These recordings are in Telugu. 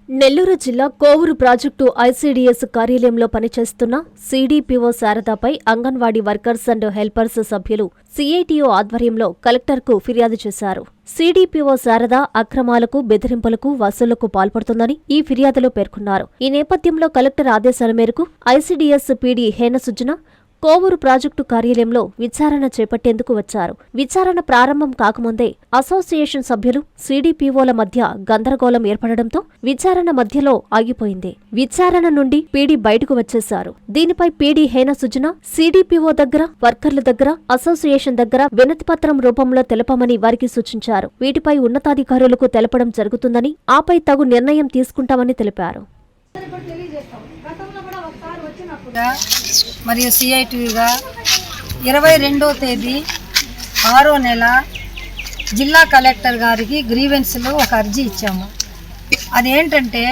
నెల్లూరు జిల్లా కోవూరు ప్రాజెక్టు ఐసీడీఎస్ కార్యాలయంలో పనిచేస్తున్న సీడీపీఓ శారదాపై అంగన్వాడీ వర్కర్స్ అండ్ హెల్పర్స్ సభ్యులు సీఐటీయూ ఆధ్వర్యంలో కలెక్టర్కు ఫిర్యాదు చేశారు. సీడీపీఓ శారద అక్రమాలకు, బెదిరింపులకు, వసూళ్లకు పాల్పడుతుందని ఈ ఫిర్యాదులో పేర్కొన్నారు. ఈ నేపథ్యంలో కలెక్టర్ ఆదేశాల మేరకు ఐసీడీఎస్ పీడీ హేనసుజ్జన కోవూరు ప్రాజెక్టు కార్యాలయంలో విచారణ చేపట్టేందుకు వచ్చారు. విచారణ ప్రారంభం కాకముందే అసోసియేషన్ సభ్యులు, సీడీపీఓల మధ్య గందరగోళం ఏర్పడడంతో విచారణ మధ్యలో ఆగిపోయింది. విచారణ నుండి పీడీ బయటకు వచ్చేశారు. దీనిపై పీడీ హేనసుజ్జన సీడీపీఓ దగ్గర, వర్కర్ల దగ్గర, అసోసియేషన్ దగ్గర వినతిపత్రం రూపంలో తెలపమని వారికి సూచించారు. వీటిపై ఉన్నతాధికారులకు తెలపడం జరుగుతుందని, ఆపై తగు నిర్ణయం తీసుకుంటామని తెలిపారు. మరియు సిఐటిగా 22వ తేదీ 6వ నెల జిల్లా కలెక్టర్ గారికి గ్రీవెన్స్లో ఒక అర్జీ ఇచ్చాము. అదేంటంటే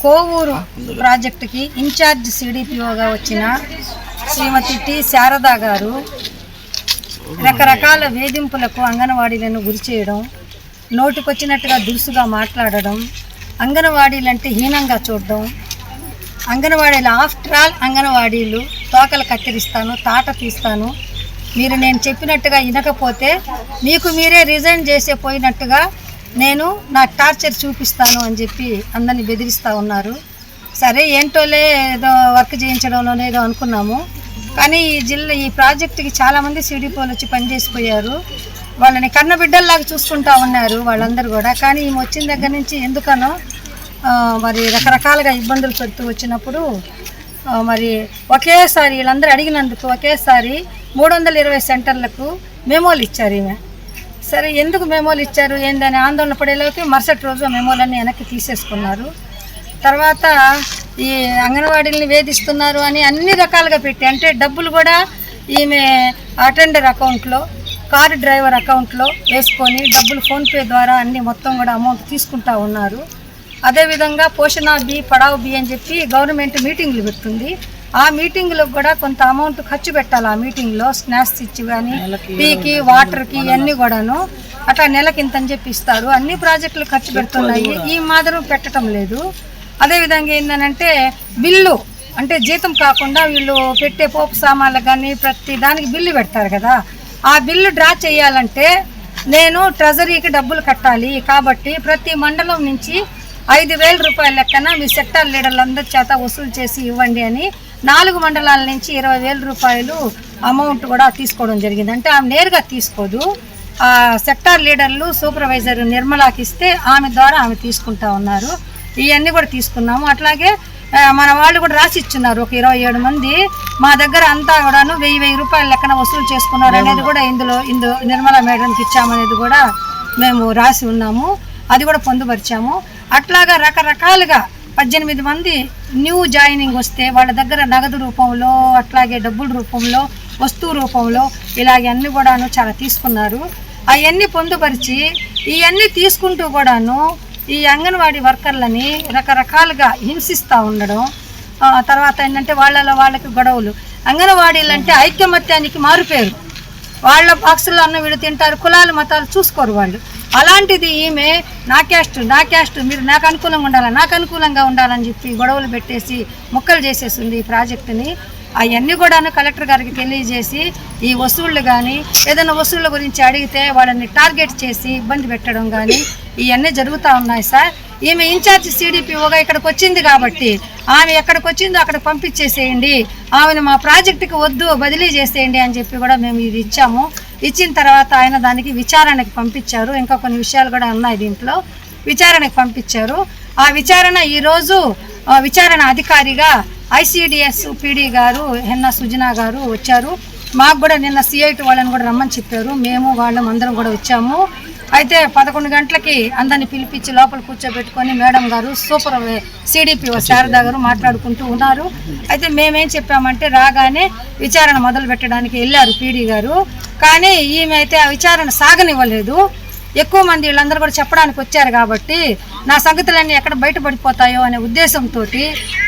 కోవూరు ప్రాజెక్టుకి ఇన్ఛార్జ్ సిడిపిఓగా వచ్చిన శ్రీమతి టి శారదా గారు రకరకాల వేధింపులకు అంగన్వాడీలను గురి చేయడం, నోటికొచ్చినట్టుగా దురుసుగా మాట్లాడడం, అంగన్వాడీలంటే హీనంగా చూడడం, అంగన్వాడీలు ఆఫ్టర్ ఆల్ అంగన్వాడీలు తోకలు కత్తిరిస్తాను, తాట తీస్తాను, మీరు నేను చెప్పినట్టుగా వినకపోతే మీకు మీరే రిజైన్ చేసే పోయినట్టుగా నేను నా టార్చర్ చూపిస్తాను అని చెప్పి అందరినీ బెదిరిస్తూ ఉన్నారు. సరే ఏంటోలే ఏదో వర్క్ చేయించడంలోనే ఏదో అనుకున్నాము. కానీ ఈ ప్రాజెక్టుకి చాలామంది సిడిపోలు వచ్చి పనిచేసిపోయారు. వాళ్ళని కన్నబిడ్డల్లాగా చూసుకుంటా ఉన్నారు వాళ్ళందరూ కూడా. కానీ ఈమె వచ్చిన దగ్గర నుంచి ఎందుకనో మరి రకరకాలుగా ఇబ్బందులు పెడుతూ వచ్చినప్పుడు మరి ఒకేసారి వీళ్ళందరూ అడిగినందుకు ఒకేసారి 320 సెంటర్లకు మెమోలు ఇచ్చారు ఈమె. సరే ఎందుకు మెమోలు ఇచ్చారు ఏందని ఆందోళన పడేలోకి మరుసటి రోజు మెమోలన్నీ వెనక్కి తీసేసుకున్నారు. తర్వాత ఈ అంగన్వాడీలని వేధిస్తున్నారు అని అన్ని రకాలుగా పెట్టి, అంటే డబ్బులు కూడా ఈమె అటెండర్ అకౌంట్లో, కారు డ్రైవర్ అకౌంట్లో వేసుకొని డబ్బులు ఫోన్పే ద్వారా అన్ని మొత్తం కూడా అమౌంట్ తీసుకుంటా ఉన్నారు. అదేవిధంగా పోషణ బి, పడావ్ బి అని చెప్పి గవర్నమెంట్ మీటింగ్లు పెడుతుంది. ఆ మీటింగ్లకు కూడా కొంత అమౌంట్ ఖర్చు పెట్టాలి. ఆ మీటింగ్లో స్నాక్స్ ఇచ్చి కానీ టీకి, వాటర్కి ఇవన్నీ కూడాను అట్లా నెలకి ఇంత అని చెప్పి ఇస్తారు. అన్ని ప్రాజెక్టులు ఖర్చు పెడుతున్నాయి, ఈ మాత్రం పెట్టడం లేదు. అదేవిధంగా ఏంటంటే బిల్లు, అంటే జీతం కాకుండా వీళ్ళు పెట్టే పోపు సామాన్లకు కానీ ప్రతి దానికి బిల్లు పెడతారు కదా, ఆ బిల్లు డ్రా చేయాలంటే నేను ట్రెజరీకి డబ్బులు కట్టాలి. కాబట్టి ప్రతి మండలం నుంచి 5,000 రూపాయల లెక్కన మీ సెక్టార్ లీడర్లందరి చేత వసూలు చేసి ఇవ్వండి అని 4 మండలాల నుంచి 20,000 రూపాయలు అమౌంట్ కూడా తీసుకోవడం జరిగింది. అంటే ఆమె నేరుగా తీసుకోదు, ఆ సెక్టార్ లీడర్లు సూపర్వైజర్ నిర్మలాకి ఇస్తే ఆమె ద్వారా ఆమె తీసుకుంటా ఉన్నారు. ఇవన్నీ కూడా తీసుకున్నాము. అట్లాగే మన వాళ్ళు కూడా రాసి ఇచ్చున్నారు. ఒక 27 మంది మా దగ్గర అంతా కూడాను 1,000 రూపాయల లెక్కన వసూలు చేసుకున్నారు అనేది కూడా ఇందులో నిర్మలా మేడంకి ఇచ్చామనేది కూడా మేము రాసి ఉన్నాము. అది కూడా పొందుపరిచాము. అట్లాగా రకరకాలుగా 18 మంది న్యూ జాయినింగ్ వస్తే వాళ్ళ దగ్గర నగదు రూపంలో, అట్లాగే డబ్బుల రూపంలో, వస్తువు రూపంలో ఇలాగే అన్నీ కూడాను చాలా తీసుకున్నారు. అవన్నీ పొందుపరిచి ఇవన్నీ తీసుకుంటూ కూడాను ఈ అంగన్వాడీ వర్కర్లని రకరకాలుగా హింసిస్తూ ఉండడం. తర్వాత ఏంటంటే వాళ్ళకి గొడవలు. అంగన్వాడీలు అంటే ఐక్యమత్యానికి మారుపేరు. వాళ్ళ బాక్సుల్లో అన్న వీళ్ళు తింటారు, కులాలు మతాలు చూసుకోరు వాళ్ళు. అలాంటిది ఈమె నా క్యాస్ట్ మీరు నాకు అనుకూలంగా ఉండాలని చెప్పి గొడవలు పెట్టేసి ముక్కలు చేసేసింది ఈ ప్రాజెక్టుని. అవన్నీ కూడాను కలెక్టర్ గారికి తెలియజేసి ఈ వసూళ్ళు కానీ ఏదైనా వసూళ్ళ గురించి అడిగితే వాళ్ళని టార్గెట్ చేసి ఇబ్బంది పెట్టడం కానీ ఇవన్నీ జరుగుతూ ఉన్నాయి సార్. ఈమె ఇన్ఛార్జ్ సిడిపిఓగా ఇక్కడికి వచ్చింది కాబట్టి ఆమె ఎక్కడికి వచ్చిందో అక్కడ పంపించేసేయండి, ఆమెను మా ప్రాజెక్టుకి వద్దు, బదిలీ చేసేయండి అని చెప్పి కూడా మేము ఇది ఇచ్చాము. ఇచ్చిన తర్వాత ఆయన దానికి విచారణకి పంపించారు. ఇంకా కొన్ని విషయాలు కూడా ఉన్నాయి దీంట్లో, విచారణకి పంపించారు. ఆ విచారణ ఈరోజు విచారణ అధికారిగా ఐసీడీఎస్ పీడీ గారు హేనసుజ్జన గారు వచ్చారు. మాకు కూడా నిన్న సిఐటి వాళ్ళని కూడా రమ్మని చెప్పారు. మేము వాళ్ళం అందరం కూడా వచ్చాము. అయితే 11 గంటలకి అందరిని పిలిపించి లోపల కూర్చోబెట్టుకొని మేడం గారు, సూపర్ సిడిపిఓ శారదా గారు మాట్లాడుకుంటూ ఉన్నారు. అయితే మేమేం చెప్పామంటే రాగానే విచారణ మొదలు పెట్టడానికి వెళ్ళారు పీడీ గారు. కానీ ఈమె అయితే ఆ విచారణ సాగనివ్వలేదు. ఎక్కువ మంది వీళ్ళందరూ కూడా చెప్పడానికి వచ్చారు కాబట్టి నా సంగతులన్నీ ఎక్కడ బయటపడిపోతాయో అనే ఉద్దేశంతో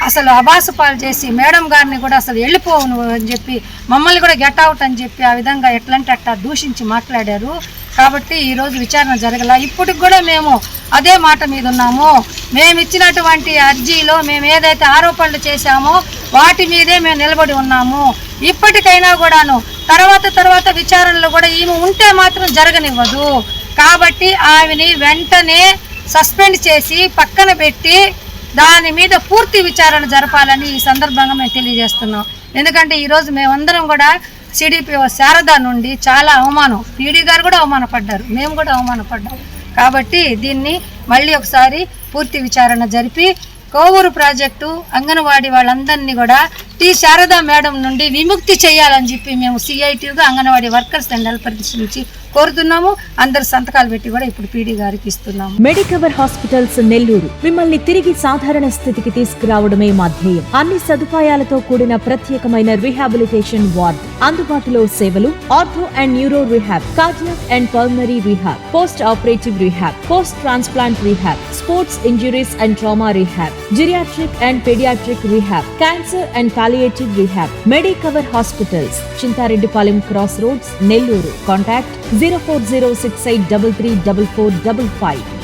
అసలు అబాసుపాలు చేసి మేడం గారిని కూడా అసలు వెళ్ళిపోవును అని చెప్పి, మమ్మల్ని కూడా గెట్ అవుట్ అని చెప్పి ఆ విధంగా ఎట్లంటే అట్లా దూషించి మాట్లాడారు. కాబట్టి ఈరోజు విచారణ జరగల. ఇప్పటికి కూడా మేము అదే మాట మీద ఉన్నాము. మేము ఇచ్చినటువంటి అర్జీలో మేము ఏదైతే ఆరోపణలు చేశామో వాటి మీదే మేము నిలబడి ఉన్నాము. ఇప్పటికైనా కూడాను తర్వాత విచారణలో కూడా ఈమె ఉంటే మాత్రం జరగనివ్వదు. కాబట్టి ఆమెని వెంటనే సస్పెండ్ చేసి పక్కన పెట్టి దాని మీద పూర్తి విచారణ జరపాలని ఈ సందర్భంగా మేము తెలియజేస్తున్నాం. ఎందుకంటే ఈరోజు మేమందరం కూడా సిడిపిఓ శారద నుండి చాలా అవమానం, పీడీ గారు కూడా అవమానపడ్డారు, మేము కూడా అవమానపడ్డాం. కాబట్టి దీన్ని మళ్ళీ ఒకసారి పూర్తి విచారణ జరిపి కోవూరు ప్రాజెక్టు అంగన్వాడీ వాళ్ళందరినీ కూడా టి శారదా మేడం నుండి విముక్తి చేయాలని చెప్పి మేము సిఐటిగా అంగన్వాడీ వర్కర్స్ అండ్ హెల్పర్స్ నుంచి కోరుతున్నాము. అందరు సంతకాలు పెట్టి కూడా ఇప్పుడు పీడీ గారికి ఇస్తున్నాము. మెడికవర్ హాస్పిటల్స్ నెల్లూరు మిమ్మల్ని తిరిగి సాధారణ స్థితికి తీసుకురావడమే మా ధ్యేయం. అన్ని సదుపాయాలతో కూడిన ప్రత్యేకమైన రీహాబిలిటేషన్ వార్డ్, అందుబాటులో సేవలు ortho and neuro rehab, cardiac and pulmonary rehab, post operative rehab, post transplant rehab, sports injuries and trauma rehab, geriatric and paediatric rehab, cancer and palliative rehab. Medicover hospitals, Chintareddypalem cross roads, Nellore. Contact 040683344555.